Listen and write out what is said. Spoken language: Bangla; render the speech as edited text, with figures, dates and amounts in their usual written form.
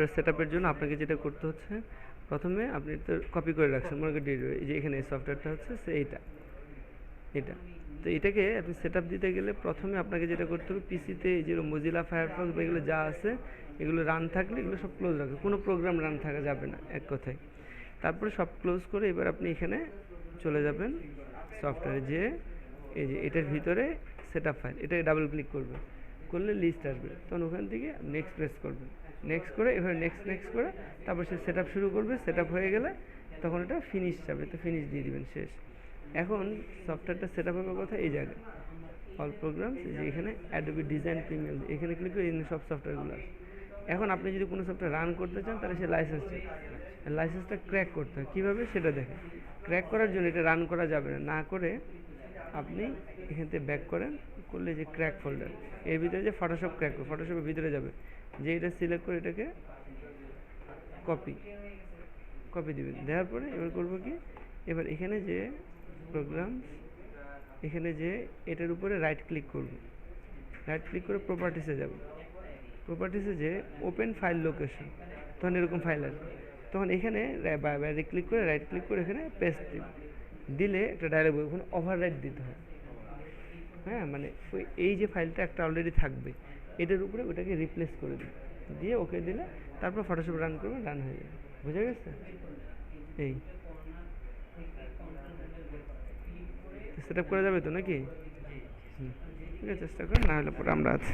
সফটওয়্যার সেটআপের জন্য আপনাকে যেটা করতে হচ্ছে, প্রথমে আপনি তো কপি করে রাখছেন মনে করেন এই যে এখানে এই সফটওয়্যারটা হচ্ছে এইটা এটা। তো এটাকে আপনি সেটআপ দিতে গেলে প্রথমে আপনাকে যেটা করতে হবে, পিসিতে এই যে মজিলা ফায়ারফক্স বা এগুলো যা আছে এগুলো রান থাকলে এগুলো সব ক্লোজ রাখবে, কোনো প্রোগ্রাম রান থাকা যাবে না এক কথায়। তারপরে সব ক্লোজ করে এবার আপনি এখানে চলে যাবেন সফটওয়্যারে, যে এই যে এটার ভিতরে সেটআপ ফাইল, এটাকে ডাবল ক্লিক করবেন, করলে লিস্ট আসবে, তখন ওখান থেকে নেক্সট প্রেস করবেন, নেক্সট করে এভাবে নেক্সট করে তারপর সে সেটআপ শুরু করবে। সেটআপ হয়ে গেলে তখন এটা ফিনিশ যাবে, তো ফিনিশ দিয়ে দিবেন, শেষ। এখন সফটওয়্যারটা সেটআপ হওয়ার কথা এই জায়গায় অল প্রোগ্রামস, যে এখানে অ্যাডোবি ডিজাইন প্রিমিয়াম, এখানে ক্লিক করে এখানে সব সফটওয়্যারগুলো আছে। এখন আপনি যদি কোনো সফটওয়্যার রান করতে চান তাহলে সে লাইসেন্সটা ক্র্যাক করতে হয়। কীভাবে সেটা দেখেন। ক্র্যাক করার জন্য এটা রান করা যাবে না, না করে আপনি এখান থেকে ব্যাক করেন, করলে যে ক্র্যাক ফোল্ডার, এর ভিতরে যে ফটোশপ ক্র্যাক, ফটোশপের ভিতরে যাবে, যে এটা সিলেক্ট করে এটাকে কপি দিবেন, দেওয়ার পরে এবার করবো কি, এবার এখানে যে প্রোগ্রামস, এখানে যে এটার উপরে রাইট ক্লিক করব, রাইট ক্লিক করে প্রপার্টিসে যাব, প্রপার্টিসে যে ওপেন ফাইল লোকেশন, তখন এরকম ফাইল আসবে, তখন এখানে বাইরে ক্লিক করে রাইট ক্লিক করে এখানে পেস্ট দিলে একটা ডায়লগ, ওখানে ওভাররাইট দিতে হয়। হ্যাঁ, মানে ওই এই যে ফাইলটা একটা অলরেডি থাকবে এটার উপরে ওটাকে রিপ্লেস করে দিয়ে ওকে দিলে তারপর ফটোশপ রান করবে, রান হয়ে যাবে। বুঝা গেছে? এই সেট আপ করা যাবে তো নাকি? ঠিক আছে, চেষ্টা করেন, না হলে পরে আমরা আছি।